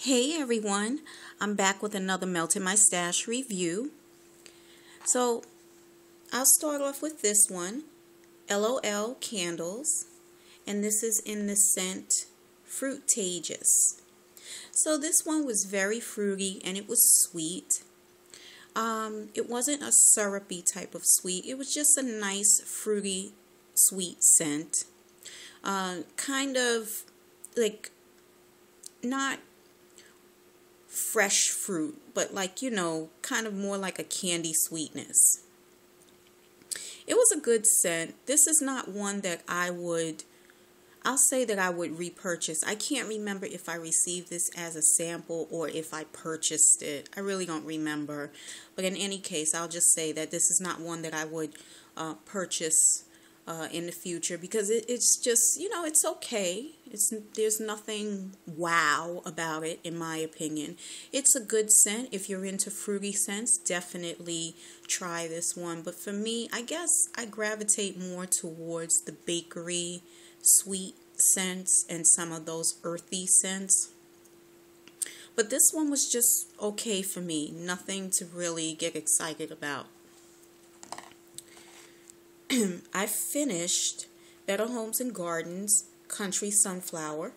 Hey everyone, I'm back with another Melt in My Stash review. So I'll start off with this one, LOL Candles, and this is in the scent Fruitageous. So this one was very fruity and it was sweet. It wasn't a syrupy type of sweet, it was just a nice fruity sweet scent. Kind of like not fresh fruit, but kind of more like a candy sweetness. It was a good scent. This is not one that I'll say that I would repurchase. I can't remember if I received this as a sample or if I purchased it. I really don't remember. But in any case, I'll just say that this is not one that I would purchase in the future because it's just, it's okay. There's nothing wow about it, in my opinion. It's a good scent. If you're into fruity scents, definitely try this one. But for me, I guess I gravitate more towards the bakery sweet scents and some of those earthy scents. But this one was just okay for me. Nothing to really get excited about. I finished Better Homes and Gardens Country Sunflower,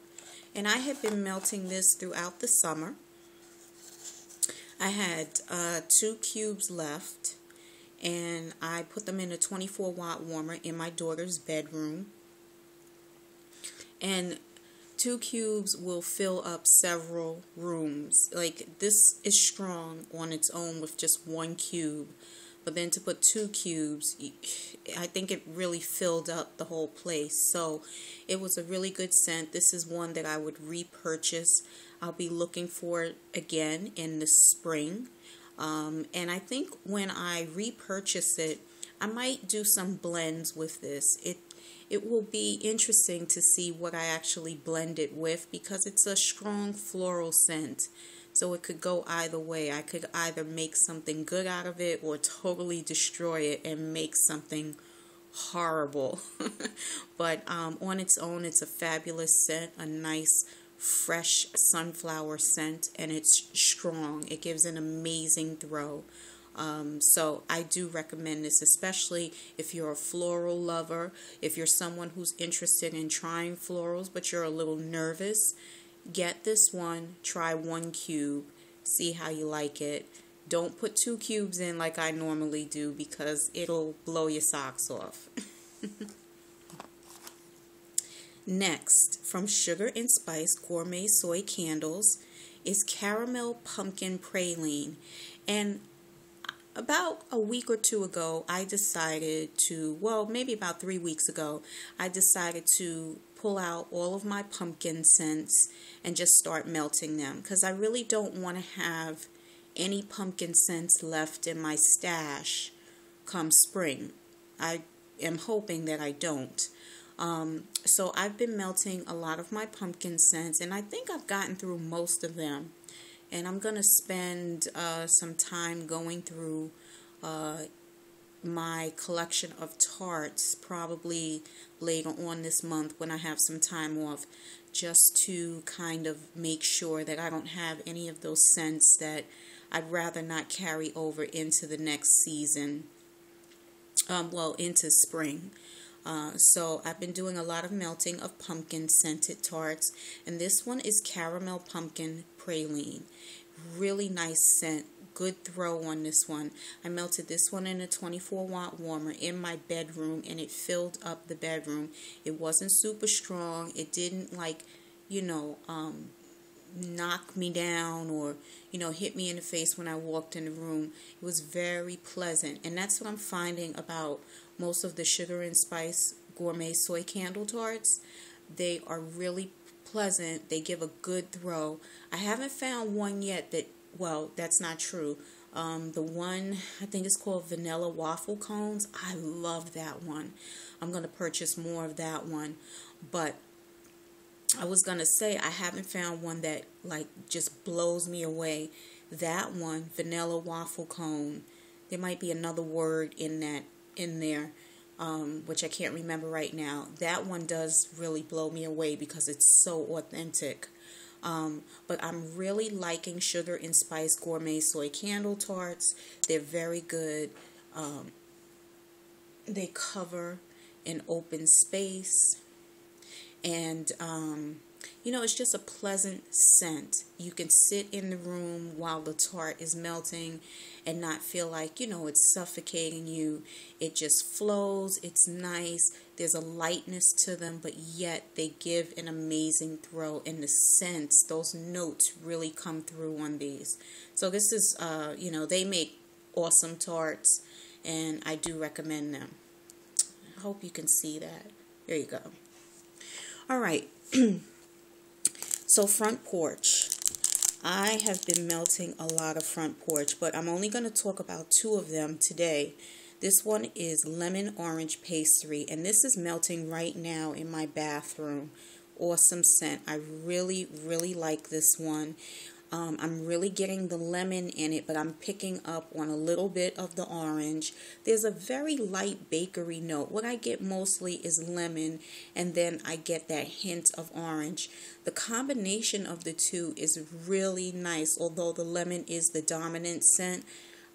and I had been melting this throughout the summer. I had 2 cubes left, and I put them in a 24-watt warmer in my daughter's bedroom. And 2 cubes will fill up several rooms. Like, this is strong on its own with just 1 cube. But then to put 2 cubes, I think it really filled up the whole place. So it was a really good scent. This is one that I would repurchase. I'll be looking for it again in the spring. And I think when I repurchase it, I might do some blends with this. It will be interesting to see what I actually blend it with because it's a strong floral scent. So it could go either way. I could either make something good out of it or totally destroy it and make something horrible. But on its own, it's a fabulous scent, a nice fresh sunflower scent, and it's strong. It gives an amazing throw. So I do recommend this, especially if you're a floral lover, if you're someone who's interested in trying florals but you're a little nervous. Get this one, try 1 cube, see how you like it. Don't put 2 cubes in like I normally do because it'll blow your socks off. Next, from Sugar and Spice Gourmet Soy Candles is Caramel Pumpkin Praline. And about a week or 2 ago, I decided to, maybe about 3 weeks ago, I decided to pull out all of my pumpkin scents and just start melting them because I really don't want to have any pumpkin scents left in my stash come spring. I am hoping that I don't. So I've been melting a lot of my pumpkin scents, and I think I've gotten through most of them. And I'm going to spend some time going through my collection of tarts probably later on this month when I have some time off, just to kind of make sure that I don't have any of those scents that I'd rather not carry over into the next season, into spring. So I've been doing a lot of melting of pumpkin scented tarts, and this one is Caramel Pumpkin Praline. Really nice scent. Good throw on this one. I melted this one in a 24-watt warmer in my bedroom, and it filled up the bedroom. It wasn't super strong. It didn't knock me down or hit me in the face when I walked in the room. It was very pleasant, and that's what I'm finding about most of the Sugar and Spice Gourmet Soy Candle Tarts. They are really pleasant. They give a good throw. I haven't found one yet that's not true. The one, I think it's called Vanilla Waffle Cones. I love that one. I'm going to purchase more of that one. But I was going to say I haven't found one that just blows me away. That one, Vanilla Waffle Cone. There might be another word in there, which I can't remember right now. That one does really blow me away because it's so authentic. But I'm really liking Sugar and Spice Gourmet Soy Candle Tarts. They're very good. They cover an open space. And, it's just a pleasant scent. You can sit in the room while the tart is melting and not feel like, it's suffocating you. It just flows. It's nice. There's a lightness to them, but yet they give an amazing throw. And the scents, those notes really come through on these. So this is, they make awesome tarts, and I do recommend them. I hope you can see that. There you go. All right. So Front Porch. I have been melting a lot of Front Porch, but I'm only going to talk about 2 of them today. This one is Lemon Orange Pastry, and this is melting right now in my bathroom. Awesome scent. I really, really like this one. I'm really getting the lemon in it, but I'm picking up on a little bit of the orange. There's a very light bakery note. What I get mostly is lemon, and then I get that hint of orange. The combination of the 2 is really nice, although the lemon is the dominant scent.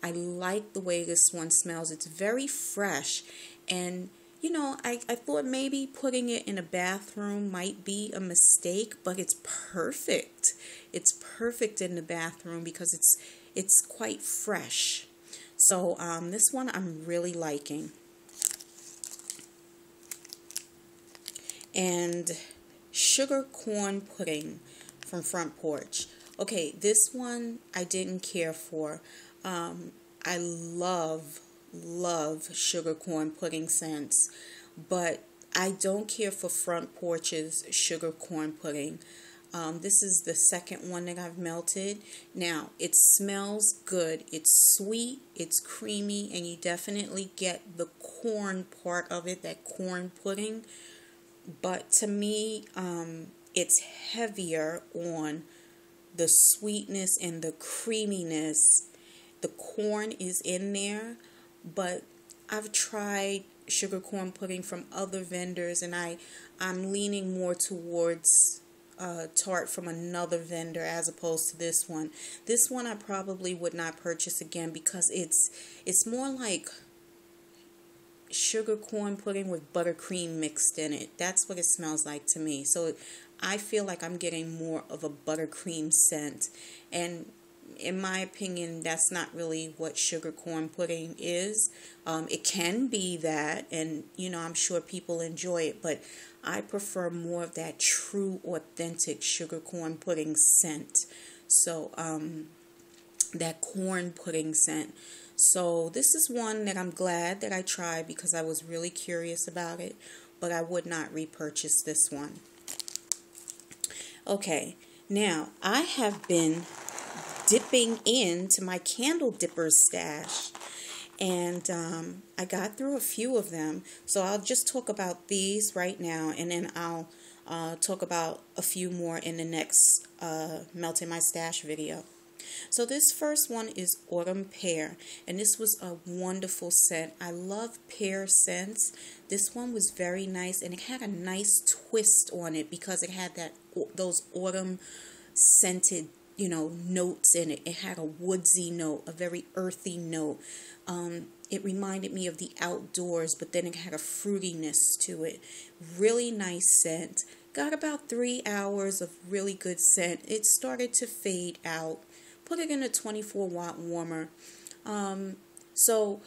I like the way this one smells. It's very fresh, and I thought maybe putting it in a bathroom might be a mistake, but it's perfect. It's perfect in the bathroom because it's quite fresh. So this one I'm really liking. And Sugar Corn Pudding from Front Porch. Okay, this one I didn't care for. I love sugar corn pudding scents, but I don't care for Front Porch's sugar corn pudding. This is the second one that I've melted. Now, it smells good. It's sweet, it's creamy, and you definitely get the corn part of it, that corn pudding. But to me, it's heavier on the sweetness and the creaminess. The corn is in there, but I've tried sugar corn pudding from other vendors, and I'm leaning more towards tart from another vendor as opposed to this one. This one I probably would not purchase again because it's more like sugar corn pudding with buttercream mixed in it. That's what it smells like to me. So I feel like I'm getting more of a buttercream scent, and in my opinion, that's not really what sugar corn pudding is. It can be that, and I'm sure people enjoy it, but I prefer more of that true, authentic sugar corn pudding scent. So that corn pudding scent. So this is one that I'm glad that I tried because I was really curious about it, but I would not repurchase this one. Okay, now I have been dipping into my candle dipper stash, and I got through a few of them, so I'll just talk about these right now, and then I'll talk about a few more in the next Melt in My Stash video. So this first one is Autumn Pear, and this was a wonderful scent. I love pear scents. This one was very nice, and it had a nice twist on it because it had those autumn scented notes in it. It had a woodsy note, a very earthy note. It reminded me of the outdoors, but then it had a fruitiness to it. Really nice scent. Got about 3 hours of really good scent. It started to fade out. Put it in a 24-watt warmer. So,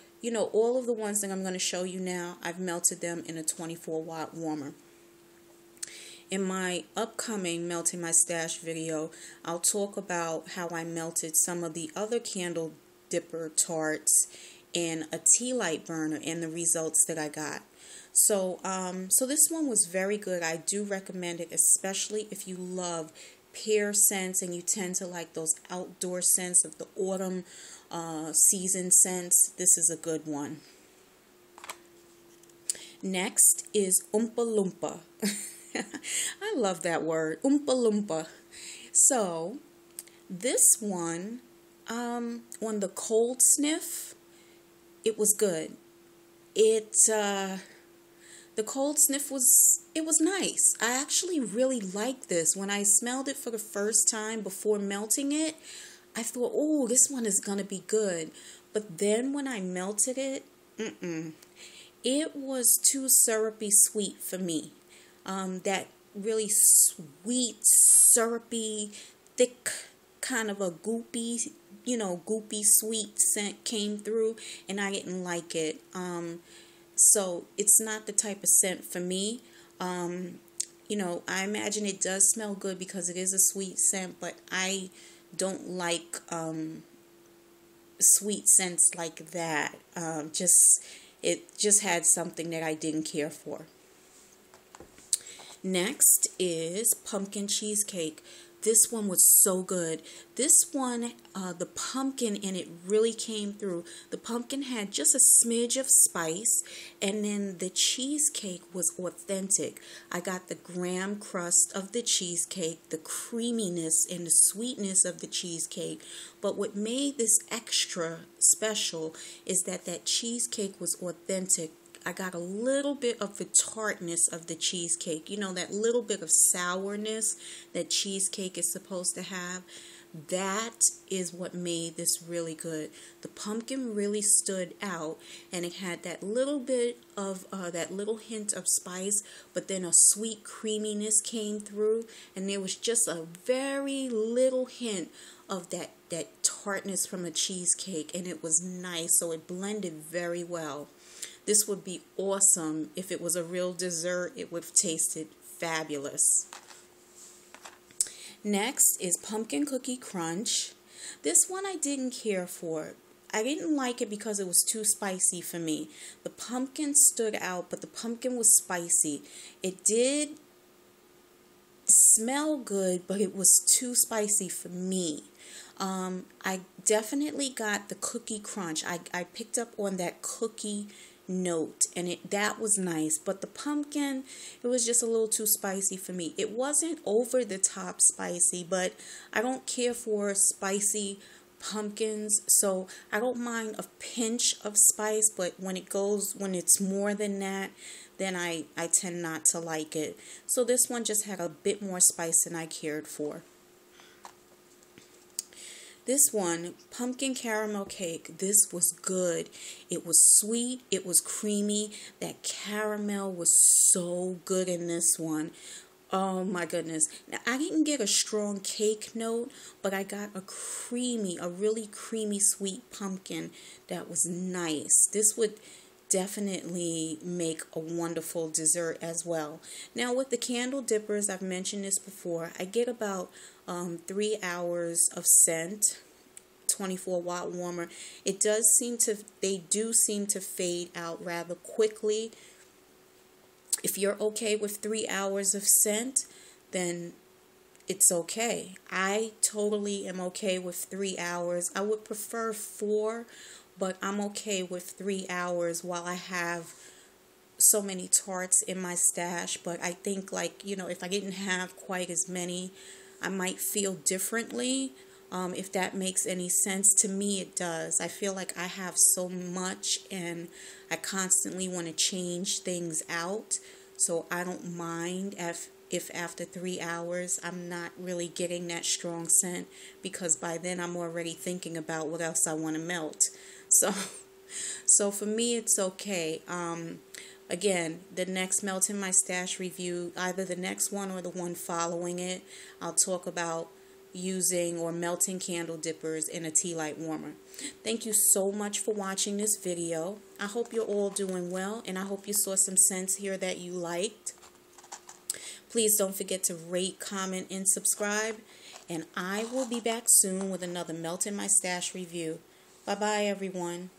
all of the ones that I'm going to show you now, I've melted them in a 24-watt warmer. In my upcoming Melt in My Stash video, I'll talk about how I melted some of the other candle dipper tarts in a tea light burner and the results that I got. So this one was very good. I do recommend it, especially if you love pear scents and you tend to like those outdoor scents of the autumn season scents. This is a good one. Next is Oompaloompa. I love that word, Oompaloompa. So this one, on the cold sniff, it was good. The cold sniff was nice. I actually really liked this. When I smelled it for the first time before melting it, I thought, oh, this one is going to be good. But then when I melted it, it was too syrupy sweet for me. That really sweet, syrupy, thick, kind of a goopy, goopy sweet scent came through, and I didn't like it. So it's not the type of scent for me. I imagine it does smell good because it is a sweet scent, but I don't like sweet scents like that. It just had something that I didn't care for. Next is pumpkin cheesecake. This one was so good. This one, the pumpkin in it really came through. The pumpkin had just a smidge of spice, and then the cheesecake was authentic. I got the graham crust of the cheesecake, the creaminess and the sweetness of the cheesecake. But what made this extra special is that cheesecake was authentic. I got a little bit of the tartness of the cheesecake. That little bit of sourness that cheesecake is supposed to have. That is what made this really good. The pumpkin really stood out, and it had that little bit of, that little hint of spice, but then a sweet creaminess came through, and there was just a very little hint of that tartness from a cheesecake, and it was nice, so it blended very well. This would be awesome if it was a real dessert. It would have tasted fabulous. Next is pumpkin cookie crunch. This one I didn't care for. I didn't like it because it was too spicy for me. The pumpkin stood out, but the pumpkin was spicy. It did smell good, but it was too spicy for me. I definitely got the cookie crunch. I picked up on that cookie note, and that was nice, but the pumpkin, it was just a little too spicy for me. It wasn't over the top spicy, but I don't care for spicy pumpkins, so I don't mind a pinch of spice, but when it's more than that, then I tend not to like it. So this one just had a bit more spice than I cared for. This one, pumpkin caramel cake, this was good. It was sweet, it was creamy. That caramel was so good in this one. Oh my goodness. Now, I didn't get a strong cake note, but I got a really creamy sweet pumpkin that was nice. This would definitely make a wonderful dessert as well. Now with the candle dippers, I've mentioned this before, I get about 3 hours of scent, 24-watt warmer. They do seem to fade out rather quickly. If you're okay with 3 hours of scent, then it's okay. I totally am okay with 3 hours. I would prefer 4, but I'm okay with 3 hours while I have so many tarts in my stash. But I think, if I didn't have quite as many, I might feel differently. If that makes any sense. To me, it does. I feel like I have so much, and I constantly want to change things out. So I don't mind if after 3 hours I'm not really getting that strong scent, because by then I'm already thinking about what else I want to melt. So for me, it's okay. Again, the next Melt in My Stash review, either the next one or the one following it, I'll talk about using or melting candle dippers in a tea light warmer. Thank you so much for watching this video. I hope you're all doing well, and I hope you saw some scents here that you liked. Please don't forget to rate, comment, and subscribe, and I will be back soon with another Melt in My Stash review. Bye-bye, everyone.